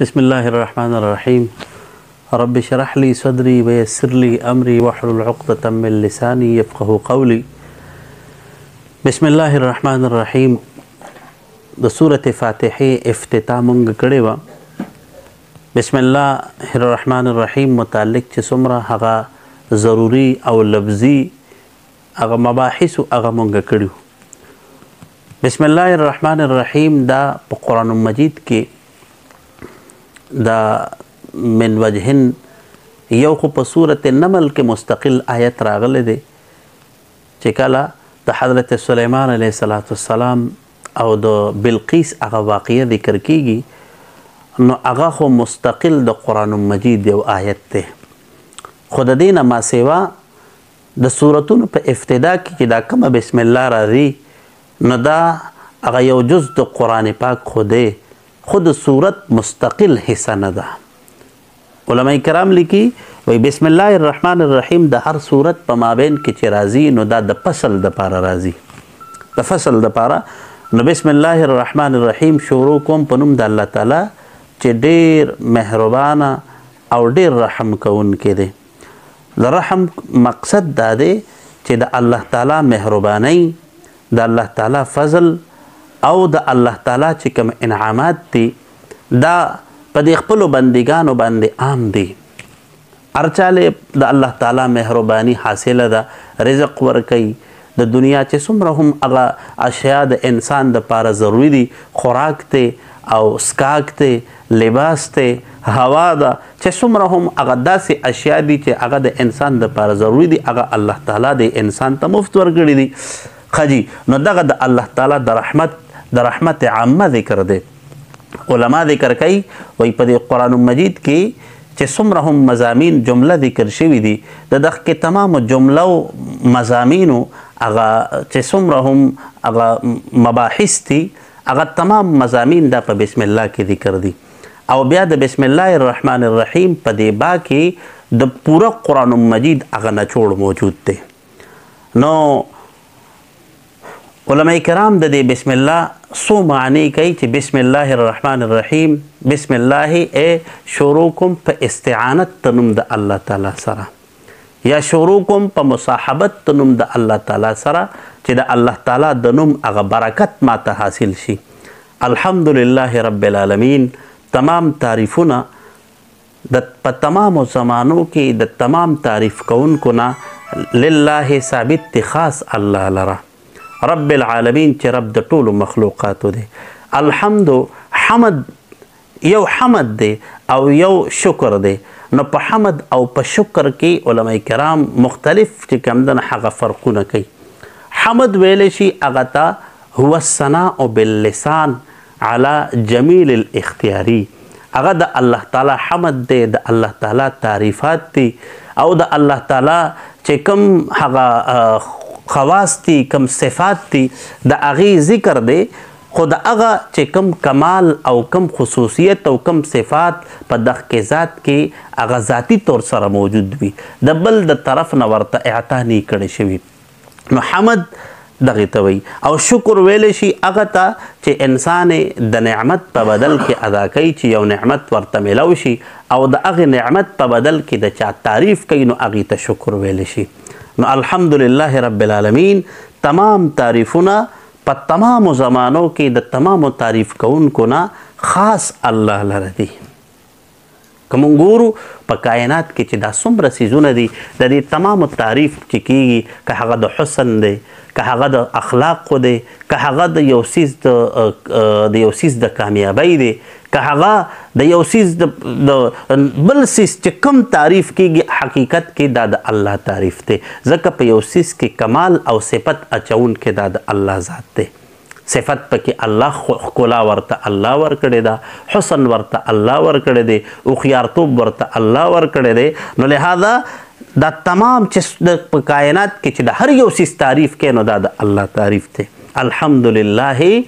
بسم الله الرحمن الرحيم. رب اشرح لي صدري ويسر لي أمري واحلل عقدة من لساني يفقه قولي. بسم الله الرحمن الرحيم. د سورة فاتحه افتتاح مونږ کړی و. بسم الله الرحمن الرحيم متعلق چې څومره هغه ضروري او لفظي هغه مباحث هغه مونږ کړیو. بسم الله الرحمن الرحيم دا په قرآن مجید کې دا من وجهن یو خو په سورة النمل کې مستقل آیت راغلی دی چې کله د حضرت سلیمان علیه السلام او د بلقیس هغه واقعه ذکر کیږي نو هغه خو مستقل د قرآن مجید یو آیت دی. خو د دې نه ما سیوا د سورتونو په ابتدا کې چې دا کومه بسم الله راځي نو دا هغه یو جز د قرآن پاک خو دی، خود صورت مستقل حصہ نه ده. علماء کرام لیکي وای بسم الله الرحمن الرحیم د هر صورت په مابین کې چې راځي نو دا د فصل د پاره راځي، د فصل د پاره. نو بسم الله الرحمن الرحیم شروع کوم په نوم د الله تعالی چې ډیر مهربانه او ډیر رحم کوونکی دی. د رحم مقصد دا دی چې د الله تعالی مهرباني، د الله تعالی فضل او د الله تعالی چې کوم انعامات دي دا په دې خپلو بندګانو باندې عام دي. هر چاله د الله تعالی مهرباني حاصله ده، رزق ورکوي، د دنیا چې څومره هم هغه اشیاء د انسان دپاره ضروري دي، خوراک دی او سکاک دی، لباس دی، هوا ده، چې څومره هم هغه داسې اشیاء دي چې هغه د انسان دپاره ضروري دي هغه الله تعالی د انسان ته مفت ورکړي دي. خجی نو دغه د الله تعالی د رحمت عامه ذکر دی. علما ذکر کوي وای په دې قرآن مجید کې چې څومره هم مضامین جمله ذکر شوي دي د دغه کې تمامو جملو مضامینو هغه چې څومره هم هغه مباحث دي هغه تمام مضامین دا په بسم الله کې ذکر دي. او بیا د بسم الله الرحمن الرحیم په دې با کې د پوره قرآن مجید هغه نچوړ موجود دی. نو علماء کرام د دې بسم الله سو معنی کوي چې بسم الله الرحمن الرحیم بسم الله شروع کوم په استعانت تنوم د الله تعالی سره، یا شروع کوم په مصاحبت تنوم د الله تعالی سره چې د الله تعالی د نوم هغه برکت ماته حاصل شي. الحمدلله رب العالمین تمام تعریفونه په تمامو زمانو کې د تمام تعریف کوونکو نه لله ثابت خاص الله لره. رب العالمین چې رب د ټولو مخلوقاتو دی. الحمد حمد یو حمد دی او یو شکر دی. نو په حمد او په شکر کې علماء کرام مختلف چې کوم دنه هغه فرقونه کوي. حمد ویلی شي هغه ته هو الثناء باللسان على جمیل الاختیاری، هغه د الله تعالی حمد دی، د الله تعالی تعریفات دی او د الله تعالی چې کوم هغه خواص دي، کم صفات دي، د هغې ذکر دی. خو د هغه چې کم کمال او کم خصوصیت او کم صفات په دغه کې ذات کې هغه ذاتی طور سره موجود وي، د بل د طرف نه ورته اعطا نه کړی شوي. نو حمد دغې ته وایي. او شکر ویلی شي هغه ته چې انسان د نعمت په بدل کې ادا کوي، چې یو نعمت ورته میلو شي او د هغې نعمت په بدل کې د چا تعریف کوي نو هغې ته شکر ویلی شي. نو الحمدلله رب العالمین تمام تعریفونه په تمامو زمانو کې د تمامو تعریف کوونکو نه خاص الله لره دي. که مونږ ګورو په کائنات کې چې دا څومره څیزونه دي د دې تمامو تعریف چې کیږي، که هغه د حسن دی، که هغه د اخلاقو دی، که هغه د یو څیز د کامیابی دی، که هغه د یو څیز د بل څیز چې کوم تعریف کیږي حقیقت کې دا د الله تعریف دی. ځکه په یو څیز کې کمال او صفت اچونکی دا د الله ذات دی. صفت پکې الله ښکلا ورته الله ورکړې ده، حسن ورته الله ورکړی دی، هوښیارتوب ورته الله ورکړی دی. نو لهذا دا تمام چې په کائنات کې چې د هر یو څیز تعریف کوي نو دا د الله تعریف دی. الحمدلله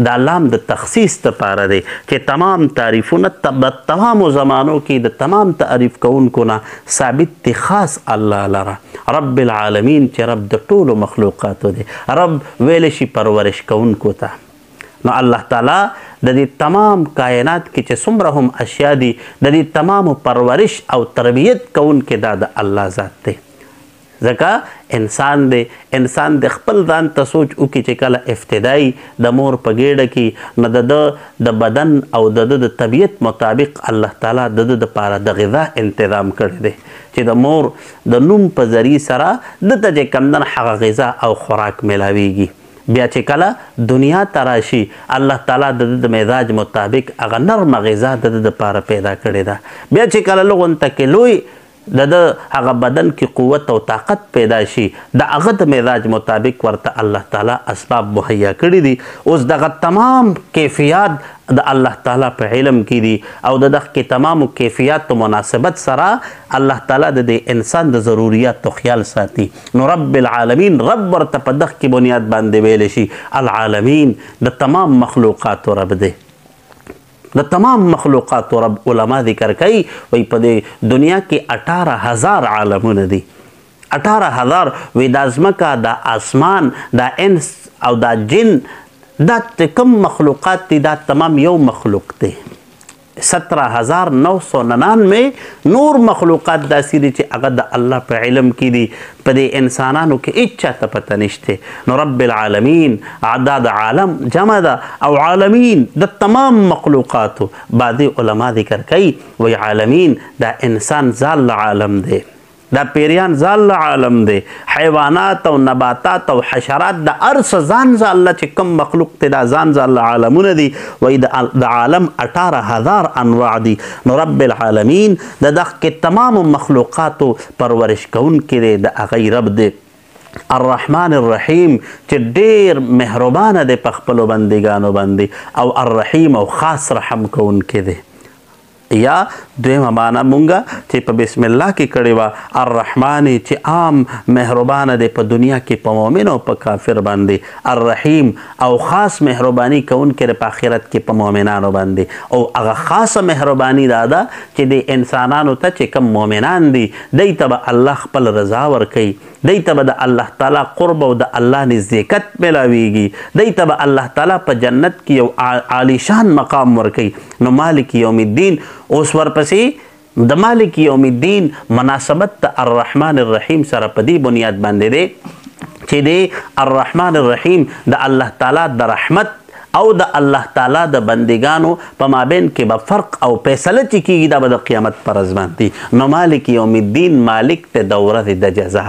دا لام د تخصیص دپاره دی چې تمام تعریفونه د تمامو زمانو کې د تمام تعریف کوونکو نه ثابت دی خاص الله لره. رب العالمین چې رب د ټولو مخلوقاتو دی. رب ویلی شي پرورش کوونکو ته، نو الله تعالی د دې تمام کائنات کې چې څومره هم اشیا دي د دې تمام پرورش او تربیت کوونکی دا د الله ذات دی. ځکه انسان د خپل ځان ته سوچ وکړي چې کله ابتدایي د مور په ګېډه کې نو د بدن او د طبیعت مطابق الله تعالی د دپاره د غذا تنظیم کړی دی چې د مور د نوم په ذریعه سره دته چې کمدن هغه غذا او خوراک میلاویږي. بیا چې کله دنیا ته راشي الله تعالی د مزاج مطابق هغه نرمه غذا د دپاره پیدا کړې ده. بیا چې کله لغونته کې لوی د هغه بدن کې قوت او طاقت پیدا شي د هغه د مزاج مطابق ورته الله تعالی اسباب مهیا کړي دي. اوس دغه تمام کیفیات د الله تعالی په علم کې دي او دغه کې تمام کیفیات مناسبت سره الله تعالی د انسان د ضرورتو خیال ساتي. نو رب العالمین رب ورته په دغه کې بنیاد باندې ویل شي العالمین د تمام مخلوقات رب دی، د تمام مخلوقات رب. علما ذکر کوي وی په دې دنیا کې 18,000 عالمونه دي. 18,000 وی دا ځمکه دا آسمان دا انس او دا جن دا کم مخلوقات دي دا تمام یو مخلوق دی. 17,999 نور مخلوقات داسې دي چې هغه د الله په علم کې دي، په دې انسانانو کې هیڅ چاته پته نشته. نو رب العالمین اعداد عالم جمع ده او عالمین د تمام مخلوقاتو. بعضې علما ذکر کوي وی عالمین دا انسان ځان عالم دی، دا پیریان ځان عالم دی، حیوانات او نباتات او حشرات د ارس ځان چې کم مخلوق ته دا ځان عالمونه دي وای د عالم 18,000 انواع دي. نو رب العالمین د دغه تمام مخلوقاتو پرورش کوونکی دی، د هغه رب دی الرحمن الرحیم چې ډیر مهربانه دی په خپلو بندګانو باندې او الرحیم او خاص رحم کوونکی دی. یا دویمه معنا مونږه چې په بسم الله کې کړې وه الرحمن چې عام مهربانه دی په دنیا کې په مؤمن او په کافر باندې، الرحیم او خاص مهرباني کوونکی دی په آخرت کې په مؤمنانو باندې. او هغه خاصه مهرباني دا ده چې د انسانانو ته چې کم مؤمنان دي دی ته به الله خپل رضا ورکوي، دی ته به د الله تعالی قرب او د الله نزدېکت میلاویږي، دی ته به الله تعالی په جنت کې یو عالیشان مقام ورکوي. نو مالک یوم الدین اوس ورپسې د مالک یوم الدین مناسبت د الرحمن الرحیم سره په دې بنیاد باندې دی چې دی الرحمن الرحیم د الله تعالی د رحمت او د الله تعالی د بندگانو په مابین کې به فرق او فیصله چې کېږي دا به د قیامت پر ورځ باندې. نو مالک یوم الدین مالک ته د ورځې د جزا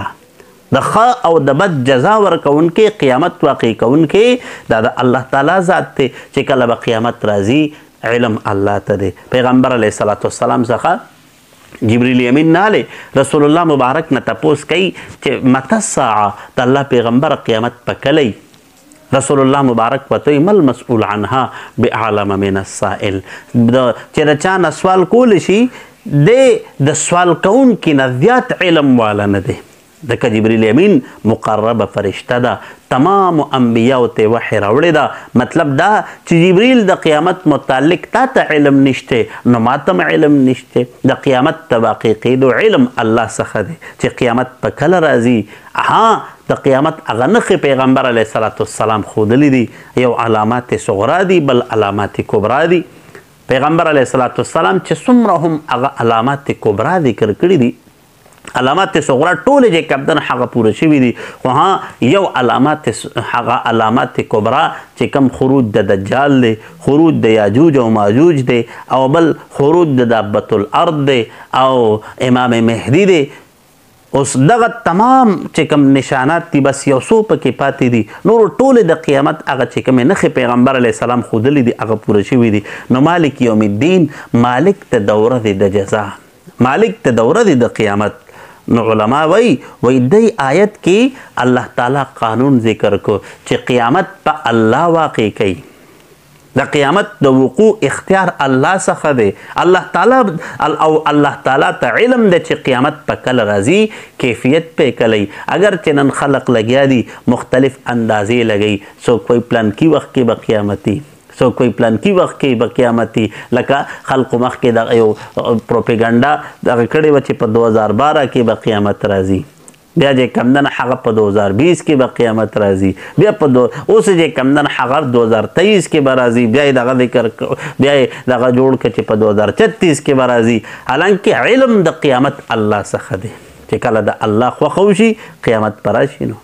د ښه او د بد جزا ورکوونکی قیامت واقع کوونکی دا د الله تعالی ذات دی چې کله به قیامت راځي علم الله ته دی. پیغمبر علیه الصلاة والسلام څخه جبریل امین ناله رسول الله مبارک نه تپوس کوي چې متى الساعه د الله پیغمبر قیامت په کله رسول الله مبارک وته مل مسئول عنها باعلم من السائل. چې د چا نه سوال کول شي د سوال کوونکي نه زیات علم والا نه دی. ځکه جبریل امین مقربه فرشته ده، تمام انبیاء ته وحی راوړی ده. مطلب دا چې جبریل د قیامت متعلق تا ته علم نشته نو ما ته علم نشته. د قیامت ته واقع کېدو علم الله څخه دی چې قیامت په کله راځي. د قیامت هغه نښې پیغمبر علیه الصلاة والسلام ښودلي دي، یو علامات صغرا دي بل علامات کبرا دي. پیغمبر علیه الصلاة والسلام چې څومره هم هغه علامات کبرا ذکر کړي دي، علامات صغرا ټولې چې کمدن هغه پوره شوي دي، خو یو هغه علامات کبرا چې کم خروج د دجال دی، خروج د یاجوج او ماجوج دی، او بل خروج د دابة الارض دی او امام مهدی دی. اوس دغه تمام چې کوم نشانات دي بس یو څو پکې پاتې دي، نور ټولې د قیامت هغه چې کومې نښې پیغمبر علیه السلام ښودلي دي هغه پوره شوي دي. نو مالک یوم الدین مالک ته د ورځې د جزا، مالک ته د ورځې د قیامت. نو علما وی دی آیت کې الله تعالی قانون ذکر کو چې قیامت په الله واقع کوي، د قیامت د وقوع اختیار الله څخه دی. الله تعالی ته علم دی چې قیامت په کله راځي، کیفیت په کله. اگر چې نن خلق لګیا دي مختلف اندازې لګي، څوک کوئی پلانکی وخت کې به قیامتي، څوک کوئی پلانکی وخت کې به قیامتي. لکه خلقو مخکې د یو پروپیګنډا دغه کړې وه چې په 2012 کې به قیامت راځي. بیا چې کمدنه هغه په 2020 کې به قیامت راځي، بیا اوس چې کمدنه هغه 2023 کې به راځي، بیا یې دغه ذکر بیا یې دغه جوړ کړه چې په 2036 کې به راځي. حالانکه علم د قیامت الله څخه دی، چې کله د الله خوښه وشي قیامت به راشي نو